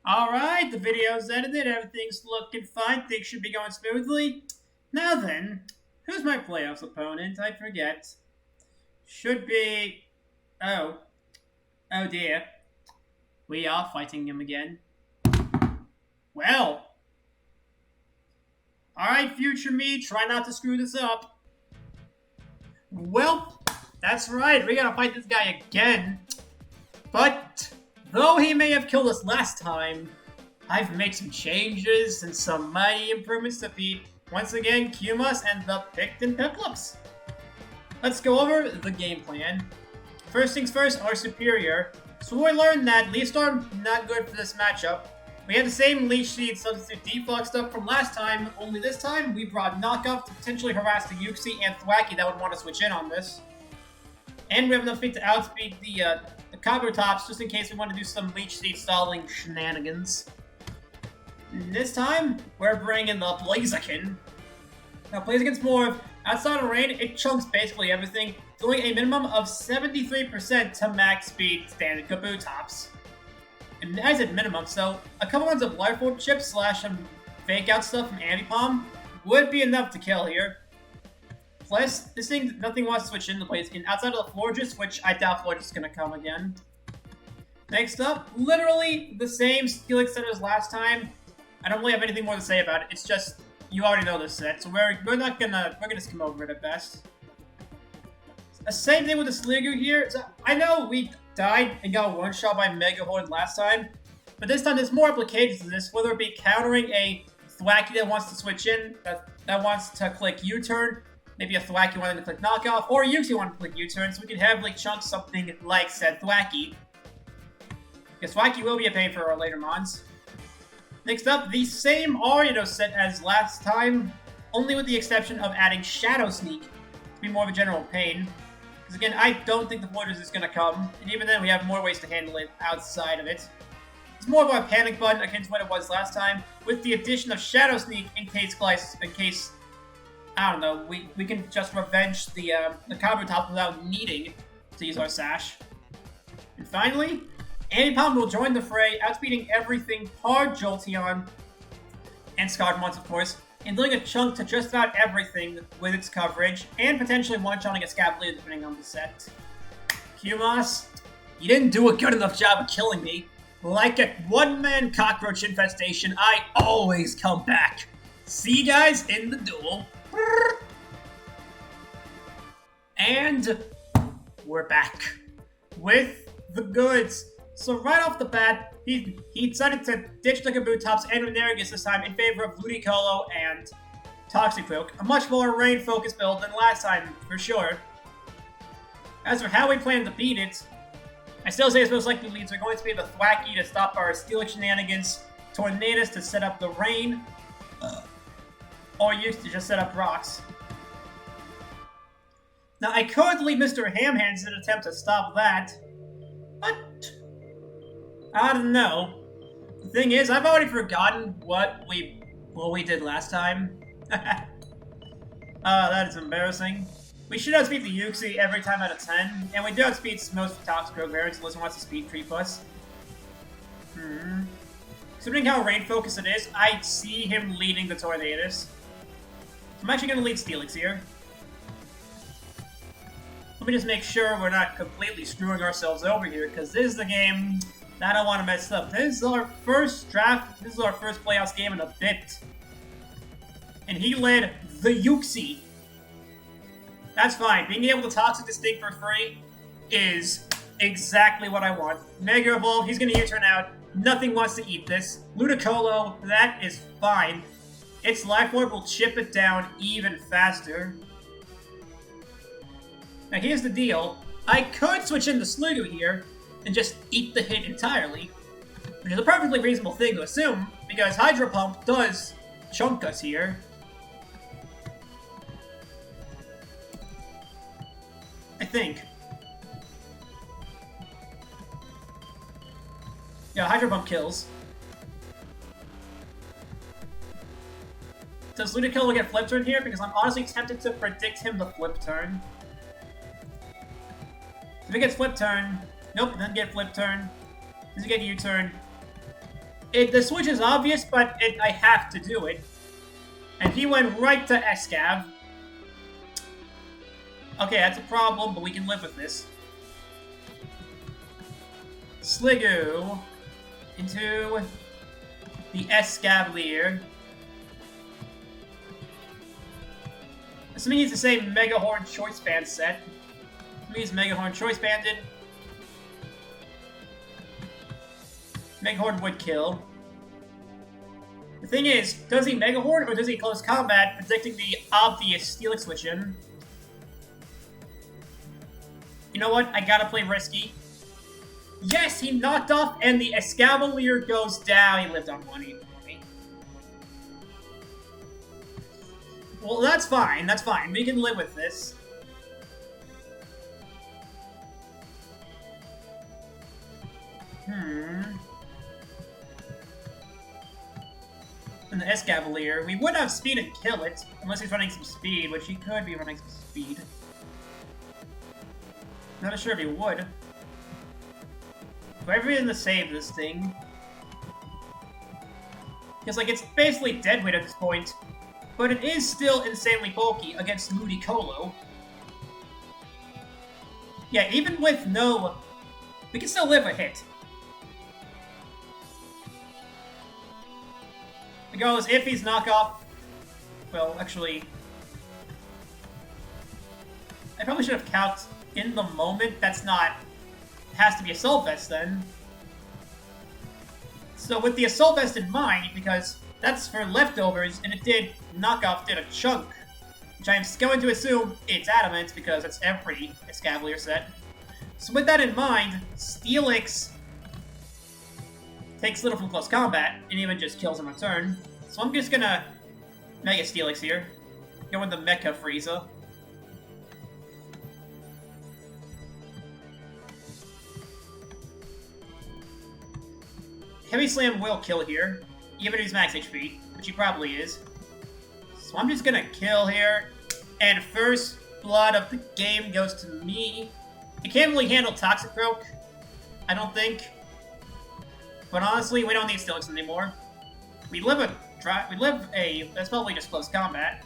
Alright, the video's edited, everything's looking fine, things should be going smoothly. Now then, who's my playoffs opponent? I forget. Should be... Oh. Oh dear. We are fighting him again. Well. Alright, future me, try not to screw this up. Well, that's right, we gotta fight this guy again. But, though he may have killed us last time, I've made some changes and some mighty improvements to beat, once again, Kumas and the Picton Piplups. Let's go over the game plan. First things first, our superior. So we learned that Leaf Storm, not good for this matchup. We had the same Leech Seed substitute defog stuff from last time, only this time we brought Knockoff to potentially harass the Yuxi and Thwacky that would want to switch in on this. And we have enough speed to outspeed the Cogger Tops just in case we want to do some Leech Seed stalling shenanigans. This time, we're bringing the Blaziken. Now, Blaziken's more of, outside of rain, it chunks basically everything, doing a minimum of 73% to max speed standard Kabutops. And I said minimum, so a couple runs of Life Orb chips slash some fake out stuff from Antipom would be enough to kill here. Plus, this thing, nothing wants to switch into Blaziken outside of the Florges, which I doubt Florges is going to come again. Next up, literally the same Steelix set as last time. I don't really have anything more to say about it. It's just, you already know this set, so we're gonna skim over it at best. The same thing with the Sliggoo here. So I know we died and got one shot by Mega Horde last time, but this time there's more applications to this, whether it be countering a Thwacky that wants to switch in, that wants to click U-turn, maybe a Thwacky wanting to click knockoff, or a Yuxi wanting to click U-turn, so we can heavily chunk something like said Thwacky. Because Thwacky will be a pain for our later mons. Next up, the same Ariados set as last time, only with the exception of adding Shadow Sneak to be more of a general pain. Because again, I don't think the Florges is going to come, and even then we have more ways to handle it outside of it. It's more of a panic button against what it was last time, with the addition of Shadow Sneak in case, I don't know, we can just revenge the Kabutops without needing to use our Sash. And finally, Antipom will join the fray, outspeeding everything hard Jolteon, and Scarfmons, of course, and doing a chunk to just about everything with its coverage, and potentially one-shotting a Scavalier depending on the set. Kumas, you didn't do a good enough job of killing me. Like a one-man cockroach infestation, I always come back. See you guys in the duel. And we're back with the goods. So right off the bat, he decided to ditch the Kabutops and Renegades this time in favor of Ludicolo and Toxicroak, a much more rain-focused build than last time, for sure. As for how we plan to beat it, I still say its most likely leads are going to be the Thwacky to stop our Steelix shenanigans, Tornadus to set up the rain, or Yuxi to just set up rocks. Now, I could leave Mr. Hamhands in an attempt to stop that, but I don't know. The thing is, I've already forgotten what we did last time. That is embarrassing. We should outspeed the Yuxi every time out of 10, and we do outspeed most Toxicroak variants unless he wants to speed creep us. Considering how rain-focused it is, I see him leading the Tornadus. So I'm actually going to lead Steelix here. Let me just make sure we're not completely screwing ourselves over here, because this is the game that I don't want to mess up. This is our first draft, this is our first playoffs game in a bit. And he led the Yuxi. That's fine. Being able to Toxic this thing for free is exactly what I want. Mega Evolve, he's going to U-turn out. Nothing wants to eat this. Ludicolo, that is fine. Its Life Orb will chip it down even faster. Now here's the deal. I could switch into Sliggoo here and just eat the hit entirely, which is a perfectly reasonable thing to assume, because Hydro Pump does chunk us here. I think. Yeah, Hydro Pump kills. Does Ludicolo get Flip Turn here? Because I'm honestly tempted to predict him the Flip Turn. If he gets Flip Turn, nope, doesn't get Flip Turn. Doesn't get U-turn. The switch is obvious, but I have to do it. And he went right to Escav. Okay, that's a problem, but we can live with this. Sliggoo into the Escavalier. Assuming he's the same Mega Horn Choice Band set. He's Mega Horn Choice Banded. Mega Horn would kill. The thing is, does he Mega Horn or does he Close Combat, predicting the obvious Steelix switch in? You know what? I gotta play risky. Yes, he knocked off, and the Escavalier goes down. He lived on 180. Well, that's fine. That's fine. We can live with this. And the Escavalier. We would have speed and kill it, unless he's running some speed, which he could be running some speed. Not sure if he would. If I ever in to save this thing. Because, like, it's basically dead weight at this point. But it is still insanely bulky against Ludicolo. Yeah, even with no... We can still live a hit. Regardless, if he's knockoff... Well, actually... I probably should have calced in the moment. That's not... It has to be Assault Vest then. So with the Assault Vest in mind, because that's for leftovers, and it did... Knockoff did a chunk. Which I am going to assume it's Adamant, because that's every Escavalier set. So with that in mind, Steelix takes little from close combat, and even just kills him on turn. So I'm just gonna Mega Steelix here. Go with the Mecha Frieza. Heavy Slam will kill here, even if he's max HP, which he probably is. So I'm just gonna kill here, and first blood of the game goes to me. It can't really handle Toxic Croak, I don't think. But honestly, we don't need Steelix anymore. We live a... That's probably just close combat.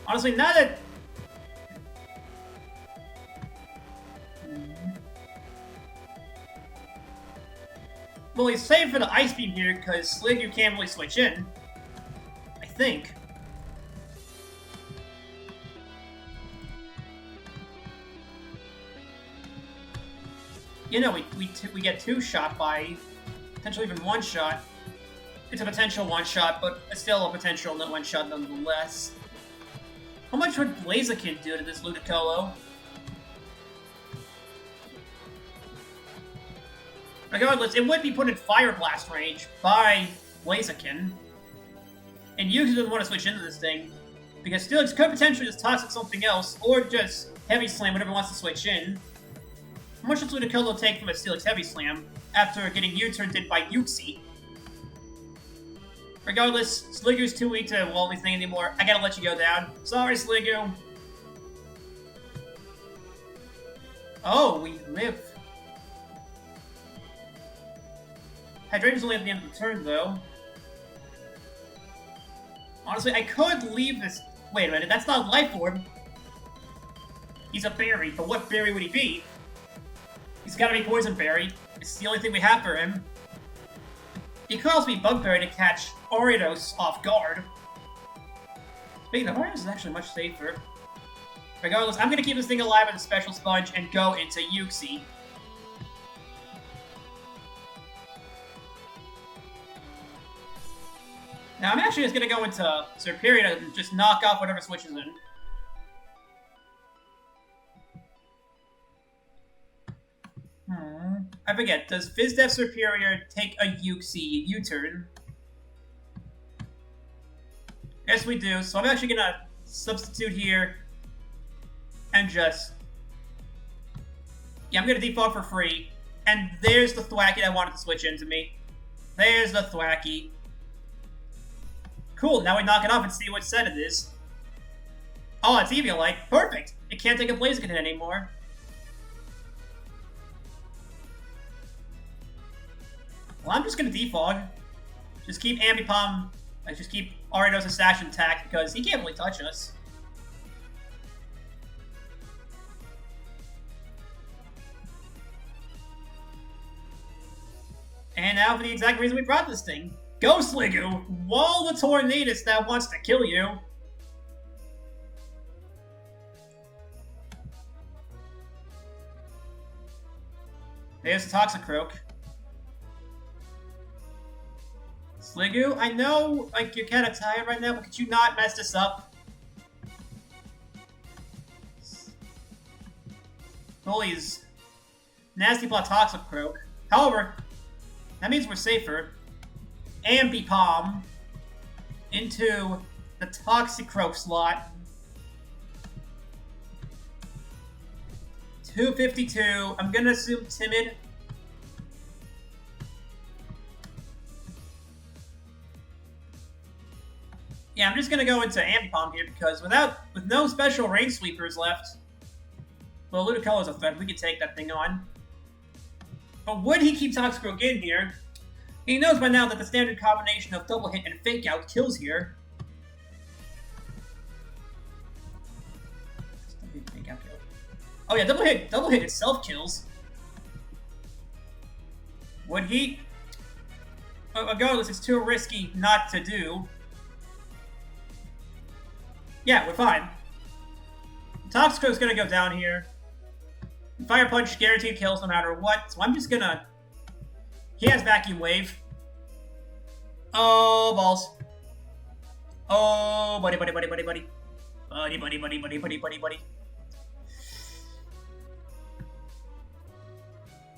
Honestly, now that... Well, he's safe for the Ice Beam here, because Sliggoo can't really switch in. I think. You know, we get 2 shot by... Potentially even 1 shot. It's a potential 1 shot, but it's still a potential 1 shot nonetheless. How much would Blaziken do to this Ludicolo? Regardless, it would be put in Fire Blast range by Blaziken. And usually doesn't want to switch into this thing, because Steelix could potentially just toss it something else, or just Heavy Slam whatever wants to switch in. How much does Ludicolo take from a Steelix Heavy Slam after getting U-turned in by Uxie? Regardless, Sliggoo's too weak to wall anything anymore. I gotta let you go down. Sorry, Sliggoo. Oh, we live. Hydrang's only at the end of the turn, though. Honestly, I could leave this... Wait a minute, that's not Life Orb. He's a berry, but what berry would he be? He's gotta be Poison Berry. It's the only thing we have for him. He could also be Bug Berry to catch Ariados off guard. Speaking of, Ariados is actually much safer. Regardless, I'm gonna keep this thing alive with a Special Sponge and go into Uxie. Now, I'm actually just gonna go into Serperior and just knock off whatever switches in. I forget, does Fizdef Serperior take a Uxie U-turn? Yes, we do. So I'm actually gonna substitute here and just... Yeah, I'm gonna default for free. And there's the Thwacky that wanted to switch into me. There's the Thwacky. Cool, now we knock it off and see what set it is. Oh, it's Eviolite. Perfect! It can't take a Blaziken hit anymore. Well, I'm just gonna defog. Just keep Ambipom, just keep Ariados' Sash intact because he can't really touch us. And now for the exact reason we brought this thing. Go, Sliggoo! Wall the Tornadus that wants to kill you! There's the Toxicroak. Sliggoo, I know, like, you're kind of tired right now, but could you not mess this up? Bullies. Nasty plot Toxicroak. However, that means we're safer. Ambipom into the Toxicroak slot. 252. I'm gonna assume Timid. Yeah, I'm just gonna go into Ambipom here because with no special rain sweepers left, well, Ludicolo's effect, we could take that thing on. But would he keep Toxicroak in here? He knows by now that the standard combination of double hit and fake out kills here. Fake out kill. Oh yeah, double hit itself kills. Would he? Regardless, it's too risky not to do. Yeah, we're fine. Toxicroak's gonna go down here. Fire Punch guaranteed kills no matter what, so I'm just gonna... He has Vacuum Wave. Oh, balls. Oh, buddy. Buddy.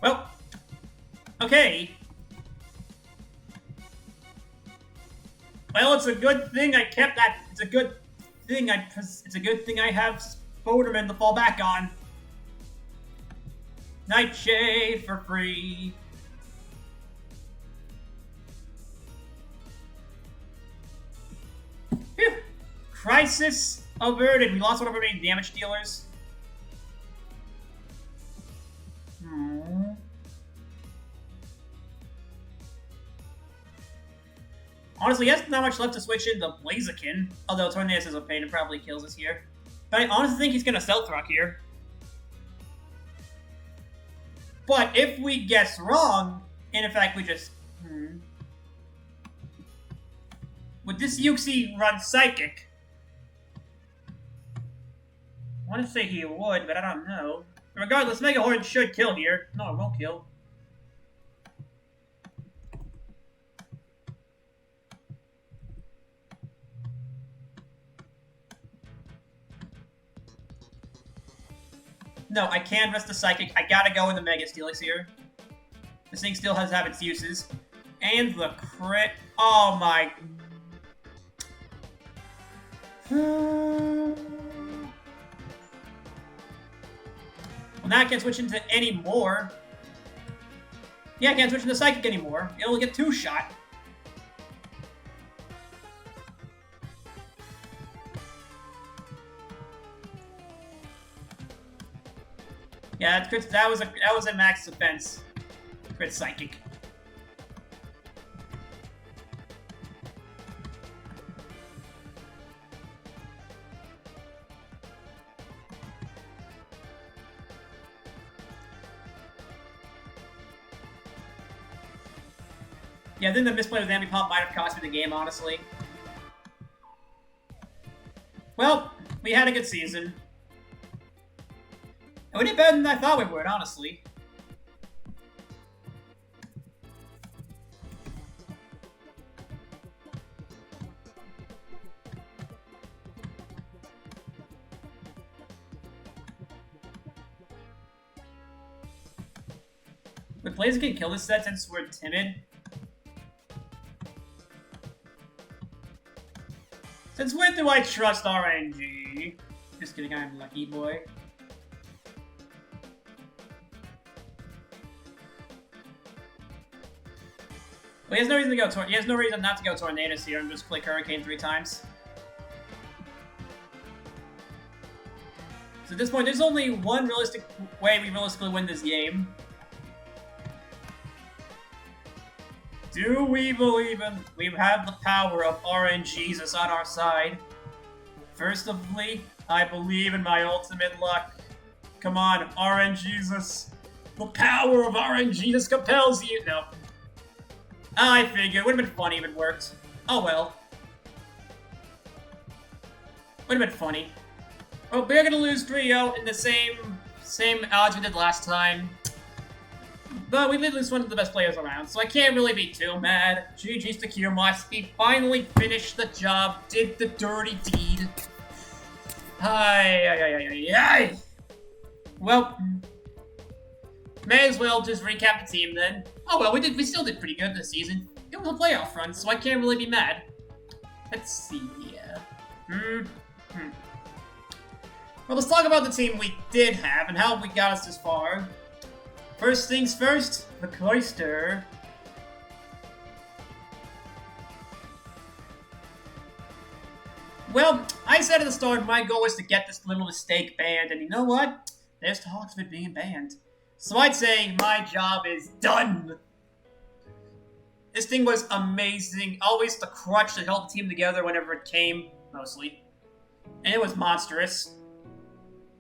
Well, okay. Well, it's a good thing I kept that. It's a good thing I have Spoderman to fall back on. Nightshade for free. Phew. Crisis averted. We lost one of our main damage dealers. Honestly, he has not much left to switch into Blaziken. Although Tornadus is a pain and probably kills us here. But I honestly think he's going to Stealth Rock here. But if we guess wrong, and in fact we just... Would this Yuxi run Psychic? I want to say he would, but I don't know. Regardless, Mega Horde should kill here. No, it won't kill. No, I can't rest the Psychic. I gotta go in the Mega Steelix here. This thing still has its uses. And the crit. Oh my... Well, now I can't switch into any more. Yeah, I can't switch into Psychic anymore. It'll get 2-shot. Yeah, that was a max defense. Crit Psychic. Yeah, I think the misplay with Ambipom might have cost me the game, honestly. Well, we had a good season. And we did better than I thought we would, honestly. Would Blaziken kill this set since we're timid? Since when do I trust RNG? Just kidding, I'm lucky boy. Well, he has no reason to go. He has no reason not to go Tornadus here and just click Hurricane 3 times. So at this point, there's only one realistic way we realistically win this game. Do we believe we have the power of RNGesus on our side? First of all, I believe in my ultimate luck. Come on, RNGesus. The power of RNGesus compels you. No. I figured. Would have been funny if it worked. Oh well. Would have been funny. Well, we're gonna lose 3-0 in the same odds we did last time. But we did lose one of the best players around, so I can't really be too mad. GG's to Qmos. He finally finished the job, did the dirty deed. Hi. Well, may as well just recap the team then. Oh well, we still did pretty good this season. It was a playoff run, so I can't really be mad. Let's see here. Well, let's talk about the team we did have and how we got us this far. First things first, the Cloister. Well, I said at the start my goal was to get this little mistake banned, and you know what? There's talks of it being banned. So I'd say my job is done. This thing was amazing. Always the crutch that held the team together whenever it came, mostly. And it was monstrous.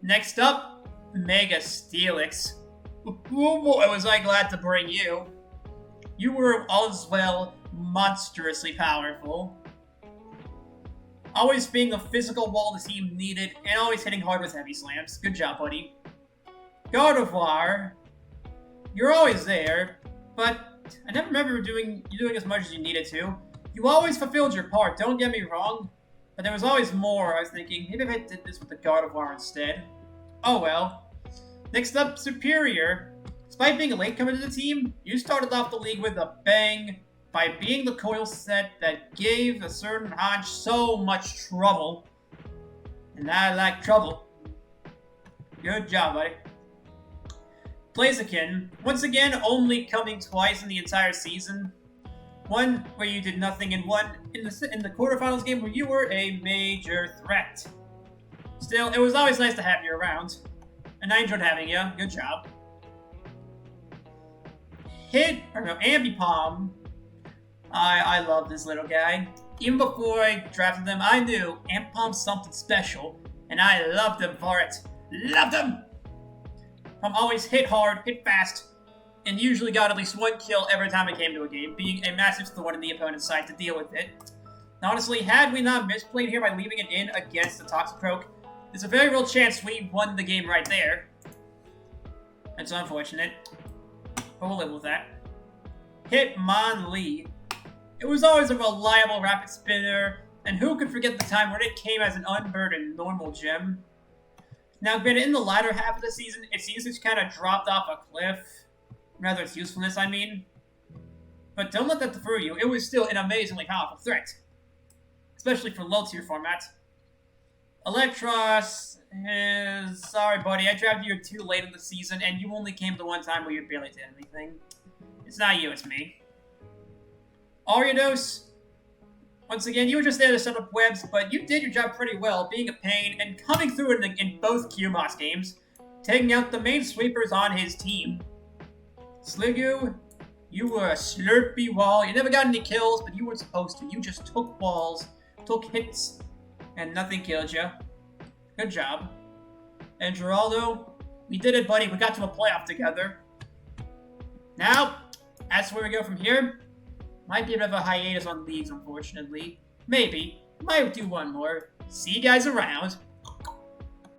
Next up, Mega Steelix. Oh boy, was I glad to bring you. You were as well monstrously powerful. Always being the physical wall the team needed, and always hitting hard with heavy slams. Good job, buddy. Gardevoir, you're always there, but I never remember you doing as much as you needed to. You always fulfilled your part, don't get me wrong, but there was always more. I was thinking, maybe if I did this with the Gardevoir instead. Oh well. Next up, Superior. Despite being a latecomer to the team, you started off the league with a bang by being the coil set that gave a certain Hodge so much trouble. And I like trouble. Good job, buddy. Blaziken, once again, only coming twice in the entire season. One where you did nothing, and one in the quarterfinals game where you were a major threat. Still, it was always nice to have you around. And I enjoyed having you. Good job. Ambipom. I love this little guy. Even before I drafted him, I knew Ambipom's something special. And I loved him for it. Loved him! I'm always hit hard, hit fast, and usually got at least one kill every time I came to a game, being a massive thorn in the opponent's side to deal with it. Now, honestly, had we not misplayed here by leaving it in against the Toxicroak, there's a very real chance we won the game right there. It's unfortunate, but we'll live with that. Hitmonlee. It was always a reliable rapid spinner, and who could forget the time when it came as an unburdened normal gem? Now, granted, in the latter half of the season, its usage kind of dropped off a cliff. Rather, its usefulness, I mean. But don't let that defer you. It was still an amazingly powerful threat. Especially for low-tier formats. Electros is... Sorry, buddy. I drafted you too late in the season, and you only came the one time where you barely did anything. It's not you, it's me. Ariados. Once again, you were just there to set up webs, but you did your job pretty well, being a pain and coming through in both Qmos games, taking out the main sweepers on his team. Sliggoo, you were a slurpy wall. You never got any kills, but you weren't supposed to. You just took walls, took hits, and nothing killed you. Good job. And Geraldo, we did it, buddy. We got to a playoff together. Now, as to where we go from here, might be a bit of a hiatus on leagues, unfortunately. Maybe. Might do one more. See you guys around.